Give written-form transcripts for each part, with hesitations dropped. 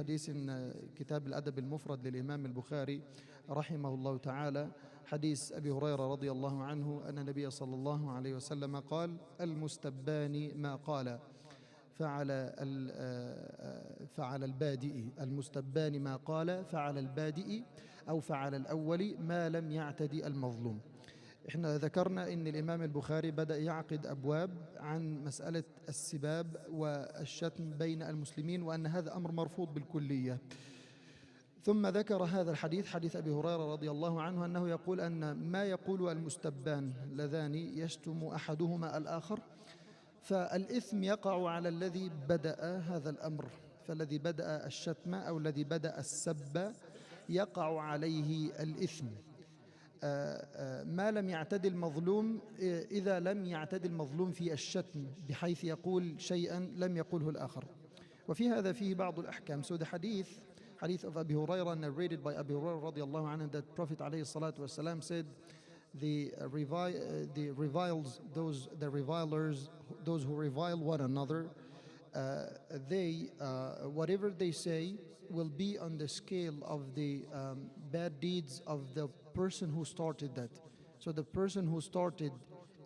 hadith in Kitab Al-Adab Al-Mufrad للإمام البخاري رحمه الله تعالى. حديث أبي هريرة رضي الله عنه أن النبي صلى الله عليه وسلم قال: المستبان ما قال فعل البادئ. المستبان ما قال فعل البادئ أو فعل الأول ما لم يعتدي المظلوم. احنا ذكرنا ان الامام البخاري بدأ يعقد ابواب عن مسألة السباب والشتم بين المسلمين، وان هذا امر مرفوض بالكلية. ثم ذكر هذا الحديث، حديث ابي هريرة رضي الله عنه، انه يقول ان ما يقول المستبان لذان يشتم احدهما الاخر، فالاثم يقع على الذي بدأ هذا الامر، فالذي بدأ الشتم او الذي بدأ السب يقع عليه الاثم. ما لم يعتدي المظلوم، إذا لم يعتدي المظلوم في الشتم بحيث يقول شيئا لم يقله الآخر. وفي هذا فيه بعض الأحكام. So the hadith of Abu Hurairah, narrated by Abu Hurairah رضي الله عنه, that Prophet عليه الصلاة والسلام said, the revilers, those who revile one another, whatever they say will be on the scale of the bad deeds of the person who started that. So the person who started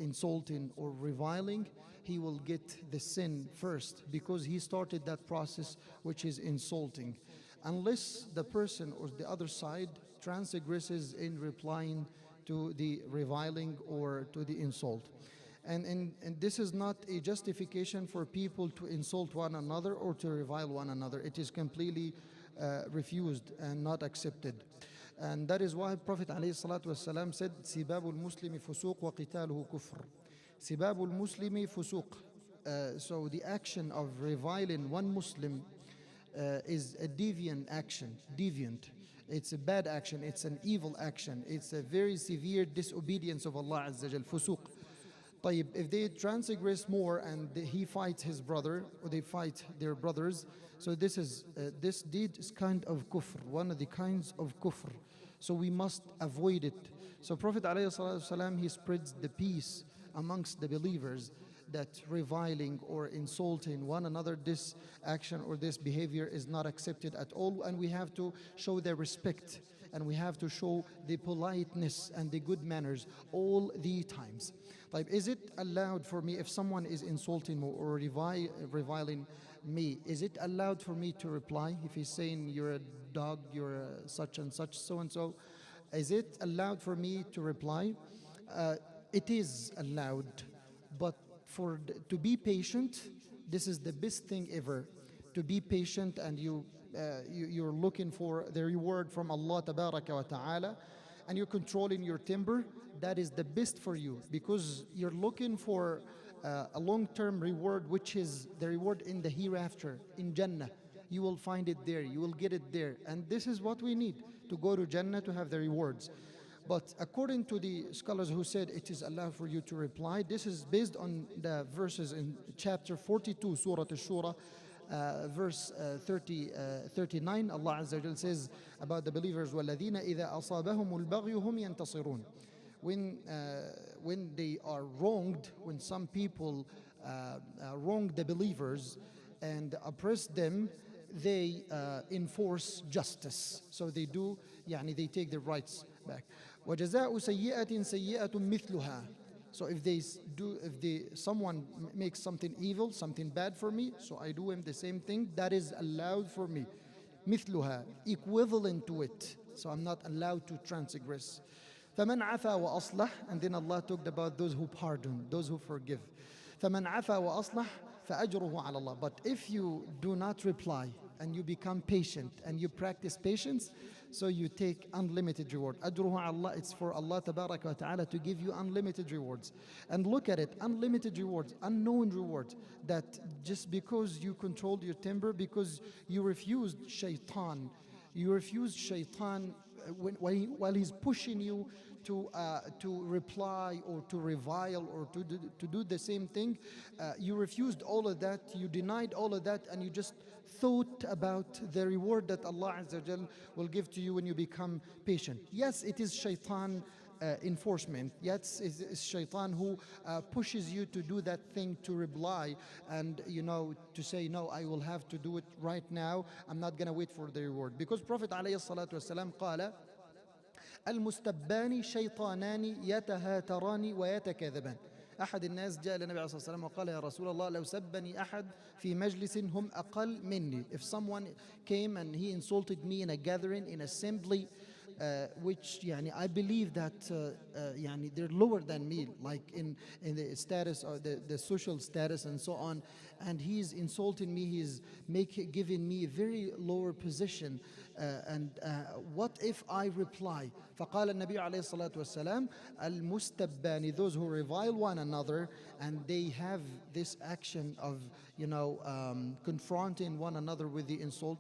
insulting or reviling, he will get the sin first because he started that process which is insulting, unless the person or the other side transgresses in replying to the reviling or to the insult. And this is not a justification for people to insult one another or to revile one another. It is completely refused and not accepted. And that is why Prophet ﷺ said, سِبَابُ الْمُسْلِمِ فُسُوقُ وَقِتَالُهُ كُفْرٌ. سِبَابُ الْمُسْلِمِ فُسُوق. So the action of reviling one Muslim is a deviant action, deviant. It's a bad action, it's an evil action, it's a very severe disobedience of Allah Azza Jal, fusuq. If they transgress more and he fights his brother or they fight their brothers, so this deed is kind of kufr, one of the kinds of kufr. So we must avoid it. So Prophet ﷺ, he spreads the peace amongst the believers that reviling or insulting one another, this action or this behavior is not accepted at all, and we have to show their respect and we have to show the politeness and the good manners all the times. Is it allowed for me, if someone is insulting me or reviling me, is it allowed for me to reply? If he's saying you're a dog, you're a such and such, so and so, is it allowed for me to reply? It is allowed, but to be patient, this is the best thing ever. To be patient, and you're looking for the reward from Allah Tabaraka wa Ta'ala, and you're controlling your temper, that is the best for you, because you're looking for a long-term reward, which is the reward in the hereafter, in Jannah. You will find it there, you will get it there, and this is what we need to go to Jannah, to have the rewards. But according to the scholars who said it is allowed for you to reply, this is based on the verses in chapter 42, Surah Al-Shura, verse 39. Allah Azza wa Jal says about the believers, وَالَّذِينَ إِذَا أَصَابَهُمُ الْبَغْيُ هُمْ يَنْتَصِرُونَ. When they are wronged, when some people wrong the believers and oppress them, they enforce justice. So they do, they take their rights back. وَجَزَاءُ سَيِّئَةٍ سَيِّئَةٌ مِثْلُهَا. So if someone makes something evil, something bad for me, so I do him the same thing, that is allowed for me. مثلها, equivalent to it. So I'm not allowed to transgress. فَمَنْ عَفَى وَأَصْلَحَ. And then Allah talked about those who pardon, those who forgive. فَمَنْ عَفَى وَأَصْلَحَ فَأَجْرُهُ عَلَى اللَّهِ. But if you do not reply and you become patient and you practice patience, so you take unlimited reward. أَجْرُهُ عَلَى اللَّهِ. It's for Allah Tabaraka wa Ta'ala to give you unlimited rewards. And look at it, unlimited rewards, unknown rewards, that just because you controlled your temper, because you refused shaitan, while he's pushing you to reply or to revile or to do the same thing, you refused all of that, you denied all of that, and you just thought about the reward that Allah Azza wa Jal will give to you when you become patient. Yes, it is shaitan enforcement. Yes, it's shaitan who pushes you to do that thing, to reply, and to say, no, I will have to do it right now. I'm not going to wait for the reward. Because Prophet عليه الصلاة والسلام قال: المستبان شيطانان يتهاتران ويتكاذبان. أحد الناس جاء للنبي عليه الصلاة والسلام وقال: يا رسول الله، لو سبني أحد في مجلس هم أقل مني. If someone came and he insulted me in a gathering, in assembly, which I believe that they're lower than me, like in the status or the social status and so on, and he's insulting me, he's giving me a very lower position, and what if I reply? فقال النبي عليه الصلاة والسلام: المستبان, those who revile one another and they have this action of confronting one another with the insult.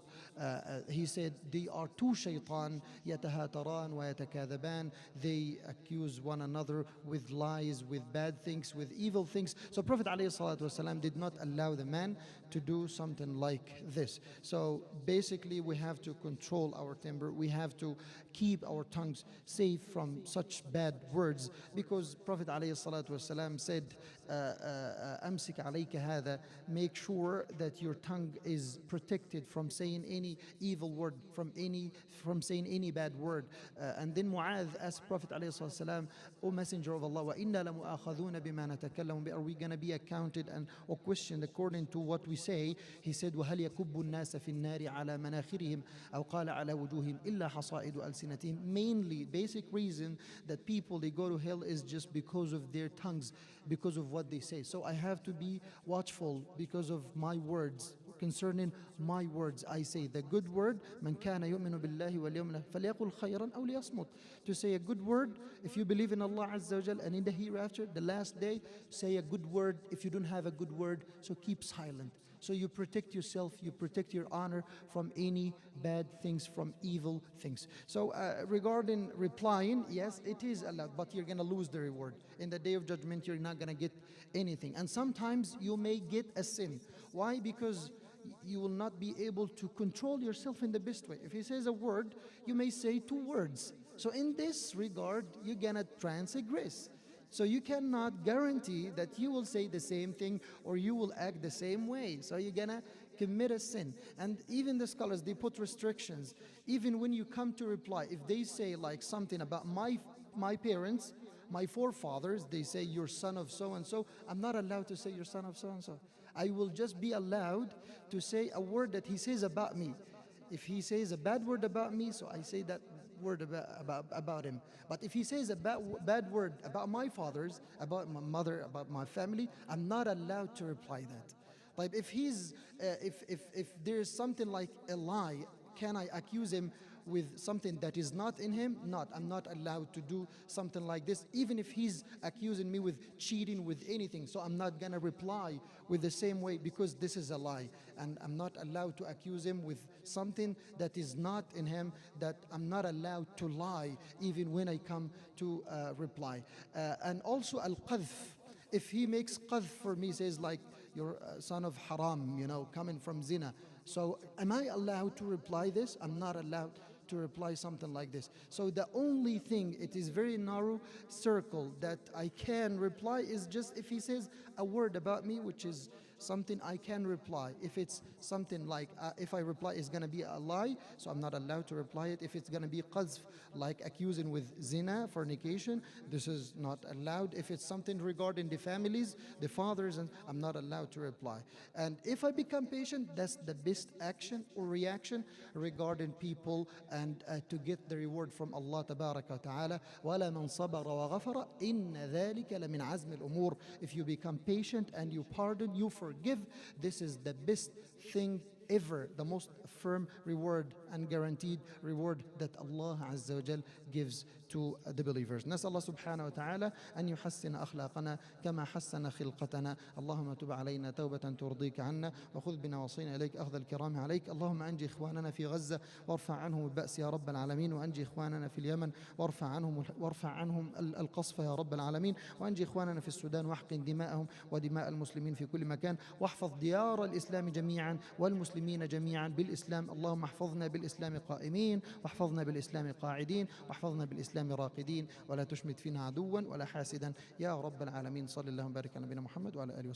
He said they are two shaitan, يتهاتران ويتكاذبان. They accuse one another with lies, with bad things, with evil things. So Prophet ﷺ did not allow the man to do something like this. So basically we have to control our temper. We have to keep our tongues safe from such bad words, because Prophet ﷺ said, أمسك عليك هذا, make sure that your tongue is protected from saying any evil word, from saying any bad word. And then Mu'adh asked Prophet ﷺ, O Messenger of Allah, وَإِنَّا لَمُؤَاخَذُونَ بِمَا نَتَكَلَّمُ بِهِ, are we going to be accounted and or questioned according to what we say? He said, وَهَلْ يَكُبُّ النَّاسَ فِي النَّارِ عَلَى مَنَاخِرِهِمْ أَوْ قَالَ عَلَى وُجُوهِهِمْ إِلَّا حَصَائِدُ أَلْسِنَتِهِمْ. Mainly, basic reason that people, they go to hell is just because of their tongues, because of what they say. So I have to be watchful because of my words. Concerning my words, I say the good word, مَنْ كَانَ يُؤْمِنُ بِاللَّهِ وَالْيَوْمِ الْآخِرِ فَلْيَقُلْ خَيْرًا أَوْ لِيَصْمُتْ. To say a good word, if you believe in Allah Azza wa Jal and in the hereafter, the last day, say a good word. If you don't have a good word, so keep silent. So you protect yourself, you protect your honor from any bad things, from evil things. So regarding replying, yes, it is allowed, but you're going to lose the reward. In the day of judgment, you're not going to get anything. And sometimes you may get a sin. Why? Because you will not be able to control yourself in the best way. If he says a word, you may say two words. So in this regard, you're going to transgress. So you cannot guarantee that you will say the same thing or you will act the same way. So you're gonna commit a sin. And even the scholars, they put restrictions. Even when you come to reply, if they say like something about my parents, my forefathers, they say you're son of so and so, I'm not allowed to say you're son of so and so. I will just be allowed to say a word that he says about me. If he says a bad word about me, so I say that word about him. But if he says a bad word about my fathers, about my mother, about my family, I'm not allowed to reply that. Like if there is something like a lie, can I accuse him with something that is not in him? Not. I'm not allowed to do something like this, even if he's accusing me with cheating, with anything. So I'm not gonna reply with the same way, because this is a lie. And I'm not allowed to accuse him with something that is not in him, that I'm not allowed to lie, even when I come to reply. And also al-qadhf. If he makes qadhf for me, says like, you're a son of haram, coming from zina. So am I allowed to reply this? I'm not allowed to reply something like this. So the only thing, it is very narrow circle that I can reply is just if he says a word about me, which is something I can reply. If it's something like, if I reply, it's going to be a lie, so I'm not allowed to reply it. If it's going to be qazf, like accusing with zina, fornication, this is not allowed. If it's something regarding the families, the fathers, and I'm not allowed to reply. And if I become patient, that's the best action or reaction regarding people, and to get the reward from Allah Tabaraka wa Ta'ala. وَلَا مَنْ صَبَرَ وَغَفَرَ إِنَّ ذَلِكَ لَمِنْ عَزْمِ الْأُمُورِ. If you become patient and you pardon, you forgive, this is the best thing ever, the most firm reward and guaranteed reward that Allah Azza wa Jal gives to the believers. نسأل الله سبحانه وتعالى أن يحسن أخلاقنا كما حسن خلقتنا. اللهم تب علينا توبة ترضيك عنا وخذ بنا وصينا إليك أخذ الكرام عليك. اللهم أنجي إخواننا في غزة وارفع عنهم البأس يا رب العالمين، وأنجي إخواننا في اليمن وارفع عنهم القصف يا رب العالمين، وأنجي إخواننا في السودان واحقن دماءهم ودماء المسلمين في كل مكان، واحفظ ديار الإسلام جميعا والمسلمين جميعا بالإسلام. اللهم احفظنا بالإسلام قائمين، واحفظنا بالإسلام قاعدين، واحفظنا بالإسلام الإسلام راقدين، ولا تشمت فينا عدوا ولا حاسدا يا رب العالمين. صلى الله وبارك على نبينا محمد وعلى آله وصحبه.